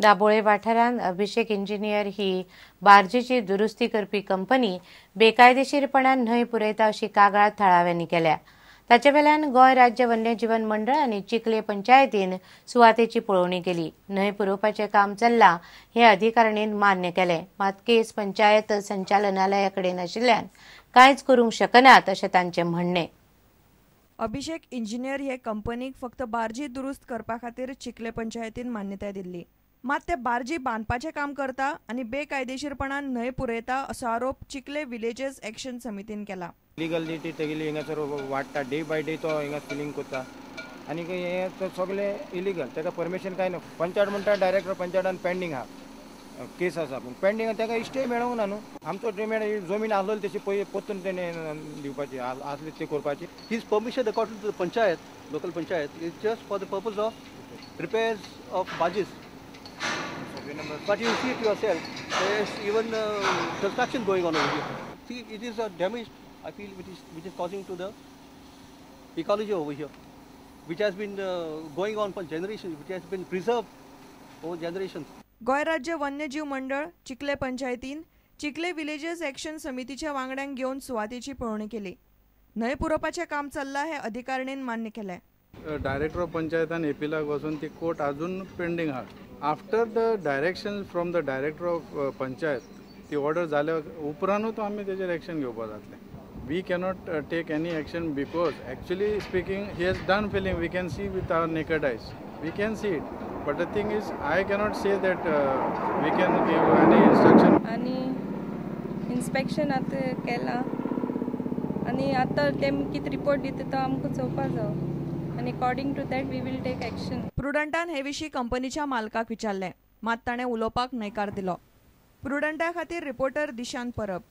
दाबोळे वाठारांत अभिषेक इंजिनियर ही बार्जीची दुरुस्ती करपी कंपनी बेकायदेशीरपणान न्हंय पुरयता अशी कागाळ थळाव्यांनी केल्या। ताचे वेल्यान गोंय राज्य वन्यजीवन मंडळ आनी चिखले पंचायतीन सुवातेची पळोवणी केली। न्हंय पुरोवपाचें काम चल्लां हे अधिकाऱ्यांनी मान्य केलें, मात केस पंचायत संचालनालया कडेन आशिल्ल्यान कांयच करूंक शकनात अशें तांचें म्हणणें। अभिषेक इंजिनियर हे कंपनीक फक्त बार्जी दुरुस्त करपा खातीर चिखले पंचायतीन मान्यताय दिल्ली, मात ते बार्जी बांदपाचें काम करता आनी बेकायदेशीरपणान न्हंय पुरयता असो आरोप चिखले विलेजेस एक्शन समितीन केला। इलिगलिटी तेगेली हिंगासर वाडटा, डे बाय डे तो हिंगा फिलिंग करता आनी हे सगळे इलिगल, ताका परमिशन काय ना। पंचायत म्हणटा डायरेक्टर पंचायतान पेंडींग आहा, केस आसा पूण पेंडींग ताका स्टे मेळोंक ना न्हू। आमचो जमीन आसलोली तशी पळय परतून तेणें दिवपाची आसली ती करपाची। His permission according to the panchayat, local panchayat, is just for the purpose of repairs of barges. But you see it yourself, there is even construction going on over here. See, it is a damage, I feel, which is causing to the ecology over here, which has been going on for generations, which has been preserved over generations. Goa राज्य वन्यजीव मंडळ चिखले पंचायतीन Chikhale villages action समितीच्या वांगड्यांक घेवन सुवातेची पळोवणी केली। न्हंय पुरोवपाचें काम चल्लां हे अधिकाऱ्यांनी मान्य केलें। डायरेक्टर ऑफ पंचायतान एपिलाक वचून ती कोर्ट अजून पेंडींग आहा। After the direction from the director of panchayat ती ऑर्डर जाल्या उपरांतूच आमी तेजेर एक्शन घेवपा जातलें। We cannot take any action because actually speaking he has done filing, we can see with our naked eyes, we can see it, but the thing is I cannot say that we can give any instruction. आनी inspection आतां केलां आनी आतां तेम कितें report दिता तो आमकां चोवपा जाय आनी according to that we will take action. प्रुडंटान हे विशीं कंपनीच्या मालकाक विचारलें, मात ताणें उलोवपाक न्हयकार दिलो। प्रुडंटा खातीर रिपोर्टर दिशांत परब।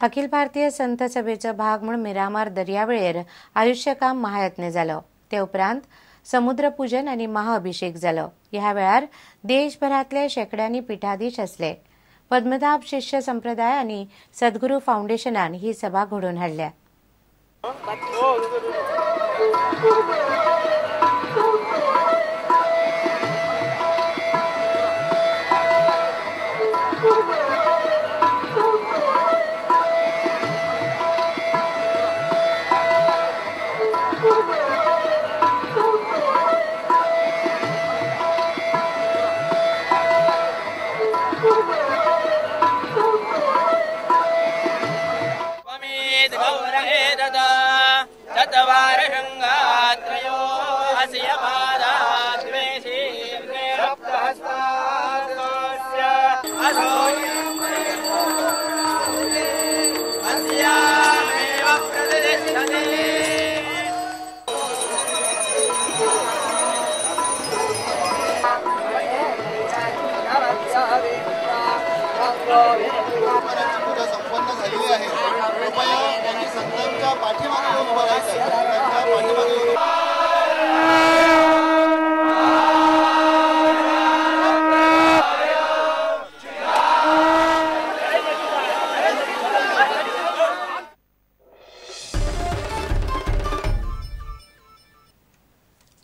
अखिल भारतीय संत सभेचो भाग म्हूण मिरामार दर्यावेळेर आयुश्यकाम महायत्न जालो। ते उपरांत समुद्रपूजन आनी महाअभिषेक जालो। ह्या वेळार देशभरांतले शेकड्यांनी पिठाधीश आसले। पद्मनाभ शिष्य संप्रदाय आनी सद्गुरू फाउंडेशनान ही सभा घडोवन हाडल्या।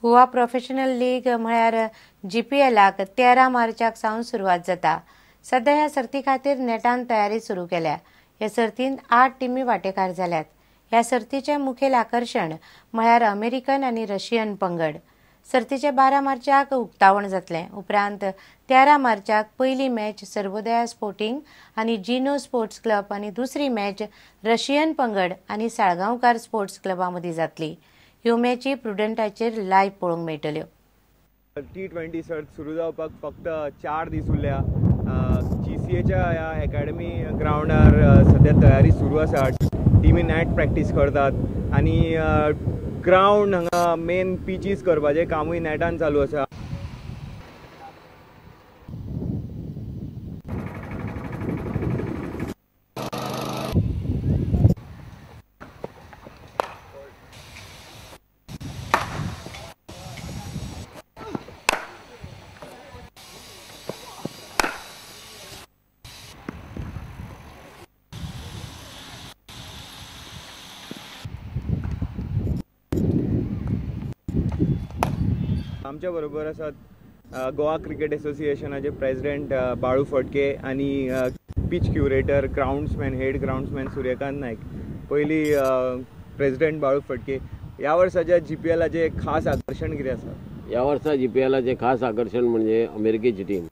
गोवा प्रोफेशनल लीग म्हळ्यार GPLाक 13 मार्चाक सावन सुरवात जाता। सध्या ह्या सर्ती खातीर नेटान तयारी सुरू केल्या। ह्या सर्तींत 8 टिमी वांटेकार जाल्यात। ह्या सर्तीचें मुखेल आकर्शण म्हळ्यार अमेरिकन आनी रशियन पंगड। सर्तीचे 12 मार्चाक उक्तावण जातलें। उपरांत 13 मार्चाक पयली मॅच सर्वोदया स्पोर्टिंग आनी जिनो स्पोर्ट्स क्लब आनी दुसरी मॅच रशियन पंगड आनी साळगांवकार स्पोर्ट्स क्लबा मदीं जातली। ह्यो मॅची प्रुडंटाचेर लायव्ह पळोवंक मेळटल्यो। T20 सर्त सुरू जावपाक फक्त 4 दीस उरल्या। GCAच्या ह्या अकॅडमी ग्राउंडार सध्या तयारी सुरू आसा। टिमी नॅट प्रॅक्टीस करतात आनी ग्राउंड हांगा मेन पिचीस करपाचें कामूय नॅटान चालू आसा। आमच्या बरोबर आसात गोवा क्रिकेट एसोसिएशनाचे प्रेसिडेंट बाळू फडके आणि पिच क्युरेटर ग्राउंड्समॅन हेड ग्राउंड्समॅन सूर्यकांत नायक. पयली प्रेसिडेंट बाळू फडके, ह्या वर्साच्या GPLाचे खास आकर्षण कितें आसा? ह्या वर्सा GPLाचे खास आकर्षण म्हणजे अमेरिकेची टीम,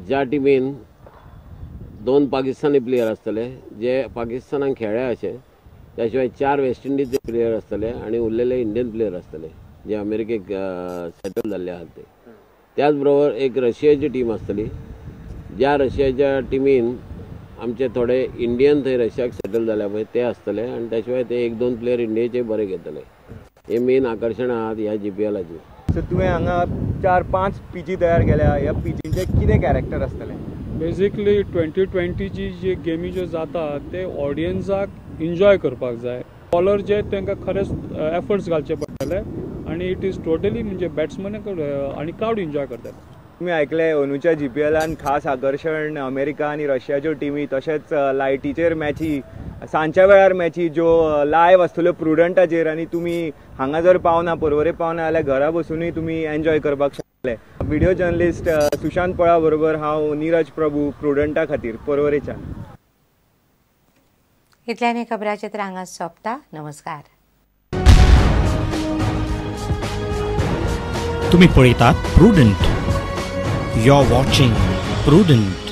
ज्या टिमीन 2 पाकिस्तानी प्लेयर आसतले जे पाकिस्तानाक खेळ्ळे अशे, त्या शिवाय 4 वेस्ट इंडीजचे प्लेयर आसतले आणि उरलेले इंडियन प्लेयर आसतले जे अमेरिकेक सेटल जाल्ले आहात ते. त्याच बरोबर एक रशियाची टीम आसतली, ज्या रशियाच्या टिमीन आमचे थोडे इंडियन थंय रशियाक सेटल जाल्या पळय ते आसतले आणि त्या शिवाय ते 1-2 प्लेयर इंडियेचे बरे घेतले. हे मेन आकर्षण आहात ह्या GPLाची. सो तुवें हांगा 4-5 पिची तयार केल्या, ह्या पिचींचे कितें कॅरेक्टर आसतले? बेसिकली 2020ची जी गेमी ज्यो जाता ते ऑडियन्साक एन्जॉय करपाक जाय. बॉलर जे तांकां खरेंच एफर्ट्स घालचे पडटले आणि इट इज टोटली म्हणजे बॅट्समॅनाक आणि क्राउड एन्जॉय करतात. तुम्ही ऐकले अंदूच्या GPLान खास आकर्षण अमेरिका आणि रशियाच्यो टिमी, तशेंच लायटीचेर मॅची, सांजच्या वेळार मॅची ज्यो लायव्ह आसतल्यो प्रुडंटाचेर, आणि तुमी हांगा जर पावना पर्वरे पावना जाल्यार घरा बसूनय तुमी एन्जॉय करपाक शकतले. व्हिडिओ जर्नलिस्ट सुशांत पळा बरोबर हांव नीरज प्रभू, प्रुडंटा खातीर पर्वरेच्यान. इतल्यान खबराचें तर हांगा सोंपता. नमस्कार. तुम्ही पळयतात Prudent. You are watching prudent.